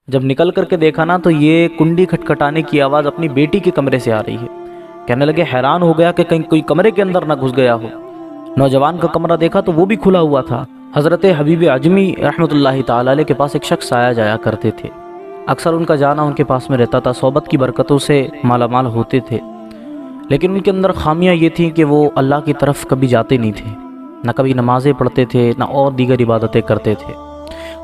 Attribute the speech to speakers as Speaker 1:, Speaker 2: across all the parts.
Speaker 1: جب نکل کر کے دیکھا نا تو یہ کنڈی کھٹکھٹانے کی آواز اپنی بیٹی کے کمرے سے آ رہی ہے۔ کہنے لگے حیران ہو گیا کہ کہیں کوئی کمرے کے اندر نہ گھس گیا ہو۔ نوجوان کا کمرہ دیکھا تو وہ بھی کھلا ہوا تھا۔ حضرت حبیب عجمی رحمۃ اللہ تعالی علیہ کے پاس ایک شخص آیا جایا کرتے تھے، اکثر ان کا جانا ان کے پاس میں رہتا تھا، صحبت کی برکتوں سے مالا مال ہوتے تھے، لیکن ان کے اندر خامیاں یہ تھیں کہ وہ اللہ کی طرف کبھی جاتے نہیں تھے، نہ کبھی نمازیں پڑھتے تھے نہ اور دیگر عبادتیں کرتے تھے۔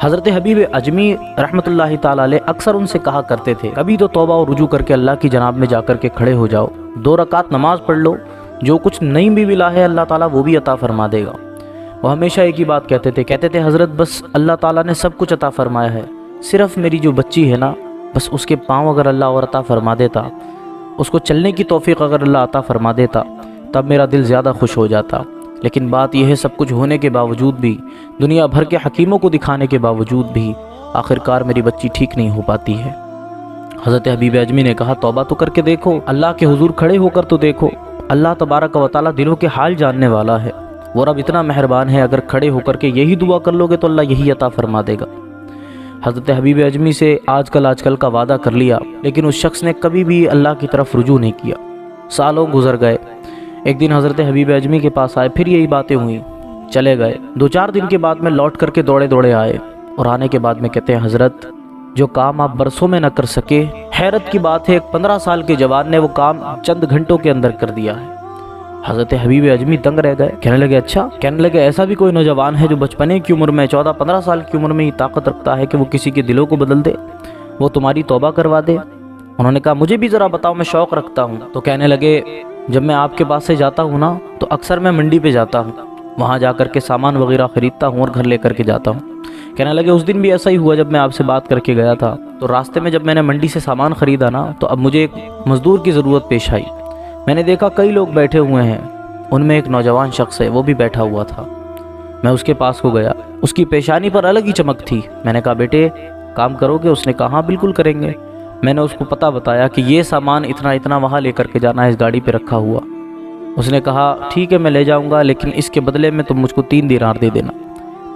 Speaker 1: حضرت حبیب عجمی رحمۃ اللہ تعالی علیہ اکثر ان سے کہا کرتے تھے کبھی تو توبہ و رجوع کر کے اللہ کی جناب میں جا کر کے کھڑے ہو جاؤ، 2 رکعت نماز پڑھ لو، جو کچھ نہیں بھی ملا ہے اللہ تعالیٰ وہ بھی عطا فرما دے گا۔ وہ ہمیشہ ایک ہی بات کہتے تھے حضرت بس اللہ تعالیٰ نے سب کچھ عطا فرمایا ہے، صرف میری جو بچی ہے نا، بس اس کے پاؤں اگر اللہ اور عطا فرما دیتا، اس کو چلنے کی توفیق اگر اللہ عطا فرما دیتا، تب میرا دل زیادہ خوش ہو جاتا۔ لیکن بات یہ ہے سب کچھ ہونے کے باوجود بھی، دنیا بھر کے حکیموں کو دکھانے کے باوجود بھی، آخرکار میری بچی ٹھیک نہیں ہو پاتی ہے۔ حضرت حبیب عجمی نے کہا توبہ تو کر کے دیکھو، اللہ کے حضور کھڑے ہو کر تو دیکھو، اللہ تبارک و تعالیٰ دلوں کے حال جاننے والا ہے، وہ رب اتنا مہربان ہے، اگر کھڑے ہو کر کے یہی دعا کر لو گے تو اللہ یہی عطا فرما دے گا۔ حضرت حبیب عجمی سے آج کل کا وعدہ کر لیا، لیکن اس شخص نے کبھی بھی اللہ کی طرف رجوع نہیں کیا۔ سالوں گزر گئے، ایک دن حضرت حبیب عجمی کے پاس آئے، پھر یہی باتیں ہوئیں، چلے گئے۔ 2-4 دن کے بعد میں لوٹ کر کے دوڑے آئے، اور آنے کے بعد میں کہتے ہیں حضرت جو کام آپ برسوں میں نہ کر سکے، حیرت کی بات ہے ایک 15 سال کے جوان نے وہ کام چند گھنٹوں کے اندر کر دیا ہے۔ حضرت حبیب عجمی دنگ رہ گئے، کہنے لگے اچھا، کہنے لگے ایسا بھی کوئی نوجوان ہے جو بچپنے کی عمر میں 14-15 سال کی عمر میں ہی طاقت رکھتا ہے کہ وہ کسی کے دلوں کو بدل دے، وہ تمہاری توبہ کروا دے؟ انہوں نے کہا مجھے بھی ذرا بتاؤ، میں شوق رکھتا ہوں۔ تو کہنے لگے جب میں آپ کے پاس سے جاتا ہوں نا تو اکثر میں منڈی پہ جاتا ہوں، وہاں جا کر کے سامان وغیرہ خریدتا ہوں اور گھر لے کر کے جاتا ہوں۔ کہنے لگے اس دن بھی ایسا ہی ہوا، جب میں آپ سے بات کر کے گیا تھا تو راستے میں جب میں نے منڈی سے سامان خریدا نا تو اب مجھے ایک مزدور کی ضرورت پیش آئی۔ میں نے دیکھا کئی لوگ بیٹھے ہوئے ہیں، ان میں ایک نوجوان شخص ہے وہ بھی بیٹھا ہوا تھا۔ میں اس کے پاس کو گیا، اس کی پیشانی پر الگ ہی چمک تھی۔ میں نے کہا بیٹے کام کرو گے؟ اس نے کہا ہاں بالکل کریں گے۔ میں نے اس کو پتہ بتایا کہ یہ سامان اتنا وہاں لے کر کے جانا ہے، اس گاڑی پہ رکھا ہوا۔ اس نے کہا ٹھیک ہے میں لے جاؤں گا، لیکن اس کے بدلے میں تم مجھ کو 3 دینار دے دینا۔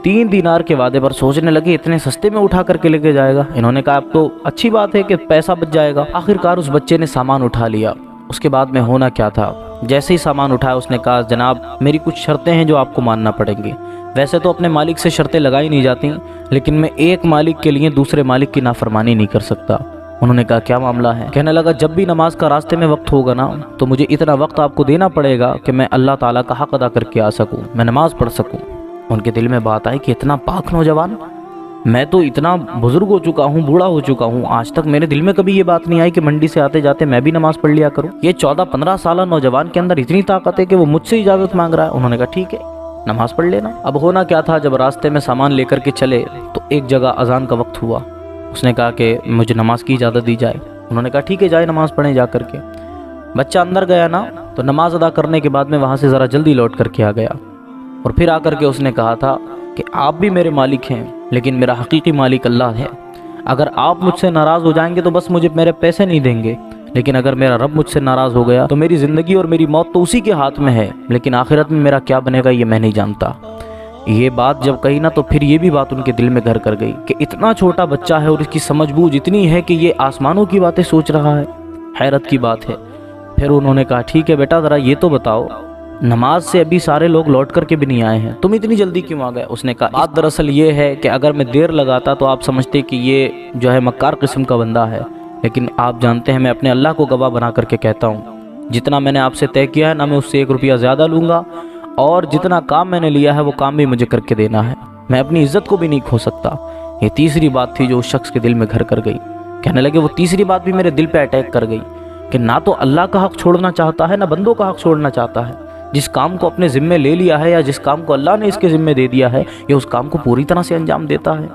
Speaker 1: 3 دینار کے وعدے پر سوچنے لگے اتنے سستے میں اٹھا کر کے لے کے جائے گا۔ انہوں نے کہا اب تو اچھی بات ہے کہ پیسہ بچ جائے گا۔ آخرکار اس بچے نے سامان اٹھا لیا۔ اس کے بعد میں ہونا کیا تھا، جیسے ہی سامان اٹھایا اس نے کہا جناب میری کچھ شرطیں ہیں جو آپ کو ماننا پڑیں گی۔ ویسے تو اپنے مالک سے شرطیں لگائی نہیں جاتی، لیکن میں ایک مالک کے لیے دوسرے مالک کی نافرمانی نہیں کر سکتا۔ انہوں نے کہا کیا معاملہ ہے؟ کہنے لگا جب بھی نماز کا راستے میں وقت ہوگا نا تو مجھے اتنا وقت آپ کو دینا پڑے گا کہ میں اللہ تعالیٰ کا حق ادا کر کے آ سکوں، میں نماز پڑھ سکوں۔ ان کے دل میں بات آئی کہ اتنا پاک نوجوان، میں تو اتنا بزرگ ہو چکا ہوں، بوڑھا ہو چکا ہوں، آج تک میرے دل میں کبھی یہ بات نہیں آئی کہ منڈی سے آتے جاتے میں بھی نماز پڑھ لیا کروں۔ یہ 14-15 سالہ نوجوان کے اندر اتنی طاقت ہے کہ وہ مجھ سے اجازت مانگ رہا ہے۔ انہوں نے کہا ٹھیک ہے نماز پڑھ لینا۔ اب ہونا کیا تھا، جب راستے میں سامان لے کر کے چلے تو ایک جگہ اذان کا وقت ہوا۔ اس نے کہا کہ مجھے نماز کی اجازت دی جائے۔ انہوں نے کہا ٹھیک ہے جائے نماز پڑھیں جا کر کے۔ بچہ اندر گیا نا تو نماز ادا کرنے کے بعد میں وہاں سے ذرا جلدی لوٹ کر کے آ گیا، اور پھر آ کر کے اس نے کہا تھا کہ آپ بھی میرے مالک ہیں لیکن میرا حقیقی مالک اللہ ہے۔ اگر آپ مجھ سے ناراض ہو جائیں گے تو بس مجھے میرے پیسے نہیں دیں گے، لیکن اگر میرا رب مجھ سے ناراض ہو گیا تو میری زندگی اور میری موت تو اسی کے ہاتھ میں ہے، لیکن آخرت میں میرا کیا بنے گا یہ میں نہیں جانتا۔ یہ بات جب کہی نا تو پھر یہ بھی بات ان کے دل میں گھر کر گئی کہ اتنا چھوٹا بچہ ہے اور اس کی سمجھ بوجھ اتنی ہے کہ یہ آسمانوں کی باتیں سوچ رہا ہے، حیرت کی بات ہے۔ پھر انہوں نے کہا ٹھیک ہے بیٹا ذرا یہ تو بتاؤ، نماز سے ابھی سارے لوگ لوٹ کر کے بھی نہیں آئے ہیں، تم اتنی جلدی کیوں آ گئے؟ اس نے کہا بات دراصل یہ ہے کہ اگر میں دیر لگاتا تو آپ سمجھتے کہ یہ جو ہے مکار قسم کا بندہ ہے، لیکن آپ جانتے ہیں میں اپنے اللہ کو گواہ بنا کر کے کہتا ہوں جتنا میں نے آپ سے طے کیا ہے نہ میں اس سے 1 روپیہ زیادہ لوں گا، اور جتنا کام میں نے لیا ہے وہ کام بھی مجھے کر کے دینا ہے، میں اپنی عزت کو بھی نہیں کھو سکتا۔ یہ تیسری بات تھی جو اس شخص کے دل میں گھر کر گئی۔ کہنے لگے وہ تیسری بات بھی میرے دل پہ اٹیک کر گئی کہ نہ تو اللہ کا حق چھوڑنا چاہتا ہے نہ بندوں کا حق چھوڑنا چاہتا ہے۔ جس کام کو اپنے ذمے لے لیا ہے یا جس کام کو اللہ نے اس کے ذمے دے دیا ہے یہ اس کام کو پوری طرح سے انجام دیتا ہے۔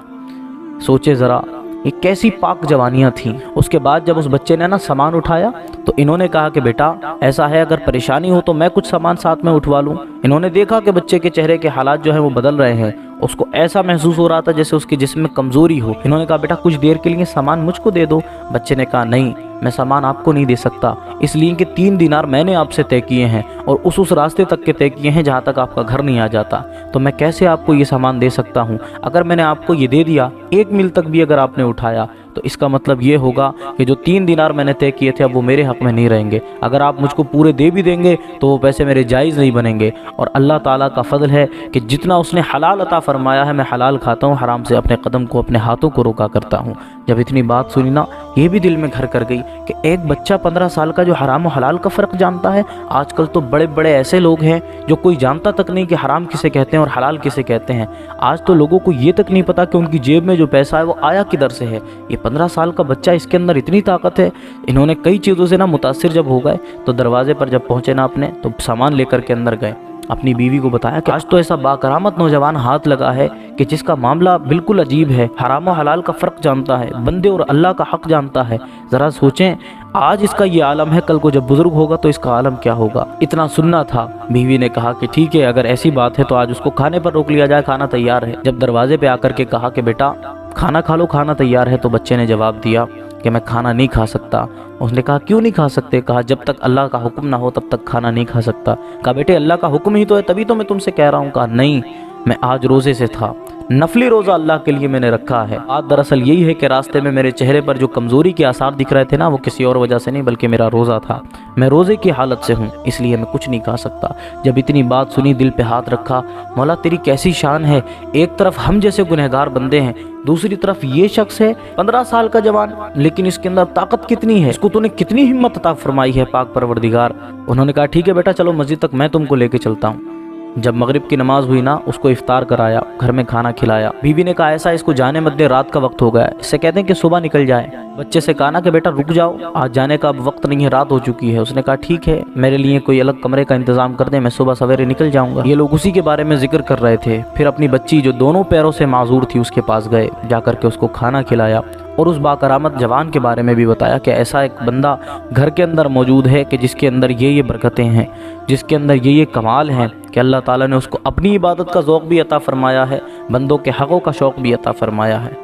Speaker 1: سوچے ذرا یہ کیسی پاک جوانیاں تھیں۔ اس کے بعد جب اس بچے نے نا سامان اٹھایا تو انہوں نے کہا کہ بیٹا ایسا ہے اگر پریشانی ہو تو میں کچھ سامان ساتھ میں اٹھوا لوں۔ انہوں نے دیکھا کہ بچے کے چہرے کے حالات جو ہیں وہ بدل رہے ہیں، اس کو ایسا محسوس ہو رہا تھا جیسے اس کے جسم میں کمزوری ہو۔ انہوں نے کہا بیٹا کچھ دیر کے لیے سامان مجھ کو دے دو۔ بچے نے کہا نہیں، मैं सामान आपको नहीं दे सकता, इसलिए कि 3 दिनार मैंने आपसे तय किए हैं और उस रास्ते तक के तय किए हैं जहाँ तक आपका घर नहीं आ जाता, तो मैं कैसे आपको ये सामान दे सकता हूँ। अगर मैंने आपको ये दे दिया, 1 मील तक भी अगर आपने उठाया, तो इसका मतलब ये होगा कि जो 3 दिनार मैंने तय किए थे अब वो मेरे हक़ में नहीं रहेंगे। अगर आप मुझको पूरे दे भी देंगे तो वो पैसे मेरे जायज़ नहीं बनेंगे। और अल्लाह ताला का फ़ज़ल है कि जितना उसने हलाल अता फ़रमाया है मैं हलाल खाता हूँ, हराम से अपने कदम को, अपने हाथों को रोका करता हूँ। जब इतनी बात सुनी ना, ये भी दिल में घर कर गई कि एक बच्चा 15 साल का जो हराम और हलाल का फ़र्क जानता है। आजकल तो बड़े बड़े ऐसे लोग हैं जो कोई जानता तक नहीं कि हराम किसे कहते हैं और हलाल किसे कहते हैं। आज तो लोगों को ये तक नहीं पता कि उनकी जेब में जो पैसा है वो आया किधर से है। ये 15 साल का बच्चा, इसके अंदर इतनी ताकत है। इन्होंने कई चीज़ों से ना मुतासिर जब हो गए तो दरवाजे पर जब पहुँचे ना अपने, तो सामान लेकर के अंदर गए। अपनी बीवी को बताया कि आज तो ऐसा बाकरामत नौजवान हाथ लगा है कि जिसका मामला बिल्कुल अजीब है, हराम और हलाल का फ़र्क जानता है, बंदे और अल्लाह का हक़ जानता है। ज़रा सोचें, आज इसका ये आलम है, कल को जब बुज़ुर्ग होगा तो इसका आलम क्या होगा। इतना सुनना था। बीवी ने कहा कि ठीक है, अगर ऐसी बात है तो आज उसको खाने पर रोक लिया जाए, खाना तैयार है। जब दरवाजे पर आकर के कहा कि बेटा खाना खा लो, खाना तैयार है, तो बच्चे ने जवाब दिया कि मैं खाना नहीं खा सकता। उसने कहा क्यों नहीं खा सकते? कहा जब तक अल्लाह का हुक्म ना हो तब तक खाना नहीं खा सकता। कहा बेटे अल्लाह का हुक्म ही तो है, तभी तो मैं तुमसे कह रहा हूँ। कहा नहीं, मैं आज रोज़े से था, नफली रोज़ा अल्लाह के लिए मैंने रखा है। बात दरअसल यही है कि रास्ते में मेरे चेहरे पर जो कमज़ोरी के आसार दिख रहे थे ना, वो किसी और वजह से नहीं बल्कि मेरा रोज़ा था। मैं रोज़े की हालत से हूँ, इसलिए मैं कुछ नहीं खा सकता। जब इतनी बात सुनी, दिल पे हाथ रखा, मौला तेरी कैसी शान है। एक तरफ हम जैसे गुनहगार बंदे हैं, दूसरी तरफ ये शख्स है 15 साल का जवान, लेकिन इसके अंदर ताकत कितनी है, इसको तूने कितनी हिम्मत अता फरमाई है पाक परवरदिगार। उन्होंने कहा ठीक है बेटा, चलो मस्जिद तक मैं तुमको लेके चलता हूँ। जब मगरिब की नमाज हुई ना, उसको इफ्तार कराया, घर में खाना खिलाया। बीवी ने कहा ऐसा इसको जाने मत दे, रात का वक्त हो गया है, इससे कहते हैं कि सुबह निकल जाए। बच्चे से कहा ना कि बेटा रुक जाओ, आज जाने का अब वक्त नहीं है, रात हो चुकी है। उसने कहा ठीक है, मेरे लिए कोई अलग कमरे का इंतजाम कर दे, मैं सुबह सवेरे निकल जाऊंगा। ये लोग उसी के बारे में जिक्र कर रहे थे। फिर अपनी बच्ची जो दोनों पैरों से माजूर थी उसके पास गए, जाकर के उसको खाना खिलाया और उस बाकरामत जवान के बारे में भी बताया कि ऐसा एक बंदा घर के अंदर मौजूद है कि जिसके अंदर ये बरकतें हैं, जिसके अंदर ये कमाल हैं कि अल्लाह ताला ने उसको अपनी इबादत का ज़ौक़ भी अता फरमाया है, बंदों के हक़ों का शौक़ भी अता फरमाया है।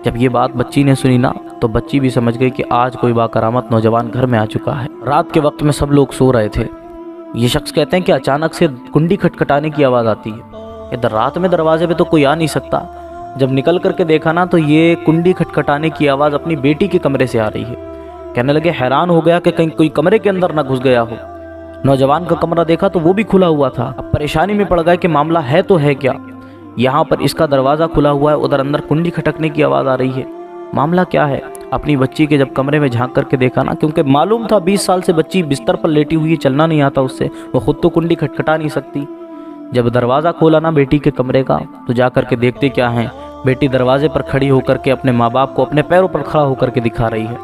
Speaker 1: जब ये बात बच्ची ने सुनी ना, तो बच्ची भी समझ गई कि आज कोई बाकरामत नौजवान घर में आ चुका है। रात के वक्त में सब लोग सो रहे थे। ये शख्स कहते हैं कि अचानक से कुंडी खटखटाने की आवाज़ आती है। इधर रात में दरवाजे पे तो कोई आ नहीं सकता। जब निकल करके देखा ना, तो ये कुंडी खटखटाने की आवाज़ अपनी बेटी के कमरे से आ रही है। कहने लगे हैरान हो गया कि कहीं कोई कमरे के अंदर ना घुस गया हो। नौजवान का कमरा देखा तो वो भी खुला हुआ था। अब परेशानी में पड़ गए कि मामला है तो है क्या। यहाँ पर इसका दरवाज़ा खुला हुआ है, उधर अंदर कुंडी खटकने की आवाज़ आ रही है, मामला क्या है। अपनी बच्ची के जब कमरे में झांक करके देखा ना, क्योंकि मालूम था 20 साल से बच्ची बिस्तर पर लेटी हुई है, चलना नहीं आता उससे, वो खुद तो कुंडी खटखटा नहीं सकती। जब दरवाज़ा खोला ना बेटी के कमरे का, तो जा कर के देखते क्या है, बेटी दरवाजे पर खड़ी होकर के अपने माँ बाप को अपने पैरों पर खड़ा होकर के दिखा रही है।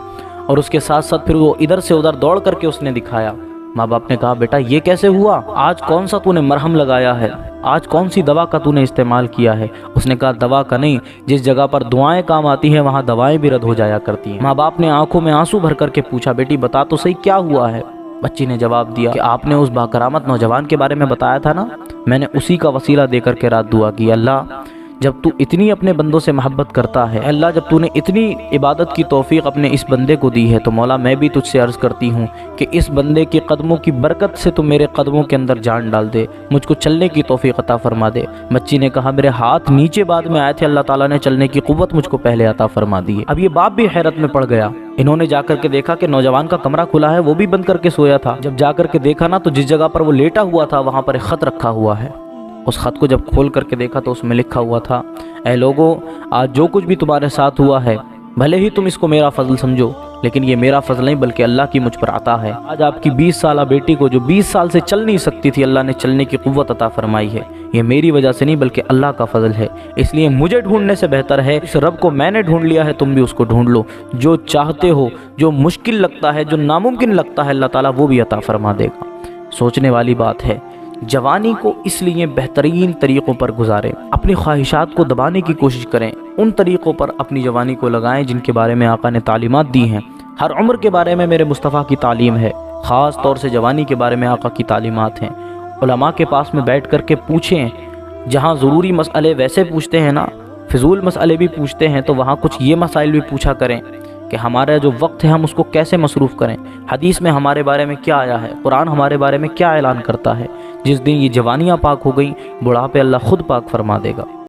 Speaker 1: और उसके साथ साथ फिर वो इधर से उधर दौड़ करके उसने दिखाया। माँ बाप ने कहा बेटा ये कैसे हुआ, आज कौन सा तूने मरहम लगाया है, आज कौन सी दवा का तूने इस्तेमाल किया है। उसने कहा दवा का नहीं, जिस जगह पर दुआएं काम आती हैं वहाँ दवाएं भी रद्द हो जाया करती हैं। माँ बाप ने आंखों में आंसू भर करके पूछा बेटी बता तो सही क्या हुआ है। बच्ची ने जवाब दिया कि आपने उस बाकरामत नौजवान के बारे में बताया था ना, मैंने उसी का वसीला दे करके रात दुआ की। अल्लाह जब तू इतनी अपने बंदों से मोहब्बत करता है, अल्लाह जब तूने इतनी इबादत की तौफीक अपने इस बंदे को दी है, तो मौला मैं भी तुझसे अर्ज़ करती हूँ कि इस बंदे के कदमों की बरकत से तू मेरे कदमों के अंदर जान डाल दे, मुझको चलने की तौफीक अता फरमा दे। बच्ची ने कहा मेरे हाथ नीचे बाद में आए थे, अल्लाह ताला ने चलने की कुव्वत मुझको पहले अता फरमा दी है। अब ये बाप भी हैरत में पड़ गया। इन्होंने जाकर के देखा कि नौजवान का कमरा खुला है, वो भी बंद करके सोया था। जब जाकर के देखा ना, तो जिस जगह पर वो लेटा हुआ था वहाँ पर एक ख़त रखा हुआ है। उस ख़त को जब खोल करके देखा तो उसमें लिखा हुआ था, ऐ लोगों, आज जो कुछ भी तुम्हारे साथ हुआ है, भले ही तुम इसको मेरा फजल समझो, लेकिन ये मेरा फजल नहीं बल्कि अल्लाह की मुझ पर आता है। आज आपकी 20 साला बेटी को जो 20 साल से चल नहीं सकती थी, अल्लाह ने चलने की कुव्वत अता फरमाई है। ये मेरी वजह से नहीं बल्कि अल्लाह का फजल है। इसलिए मुझे ढूंढने से बेहतर है इस रब को मैंने ढूंढ लिया है, तुम भी उसको ढूंढ लो। जो चाहते हो, जो मुश्किल लगता है, जो नामुमकिन लगता है, अल्लाह ताला वो भी अता फरमा देगा। सोचने वाली बात है। जवानी को इसलिए बेहतरीन तरीक़ों पर गुजारें, अपनी ख्वाहिशात को दबाने की कोशिश करें, उन तरीक़ों पर अपनी जवानी को लगाएं जिनके बारे में आका ने तालीमात दी हैं। हर उम्र के बारे में मेरे मुस्तफ़ा की तालीम है, ख़ास तौर से जवानी के बारे में आका की तालीमात हैं। उलमा के पास में बैठ कर के पूछें, जहाँ ज़रूरी मसले वैसे पूछते हैं ना, फिजूल मसले भी पूछते हैं, तो वहाँ कुछ ये मसाइल भी पूछा करें کہ ہمارا جو وقت ہے ہم اس کو کیسے مصروف کریں۔ حدیث میں ہمارے بارے میں کیا آیا ہے، قرآن ہمارے بارے میں کیا اعلان کرتا ہے۔ جس دن یہ جوانیاں پاک ہو گئیں، بڑھاپے اللہ خود پاک فرما دے گا۔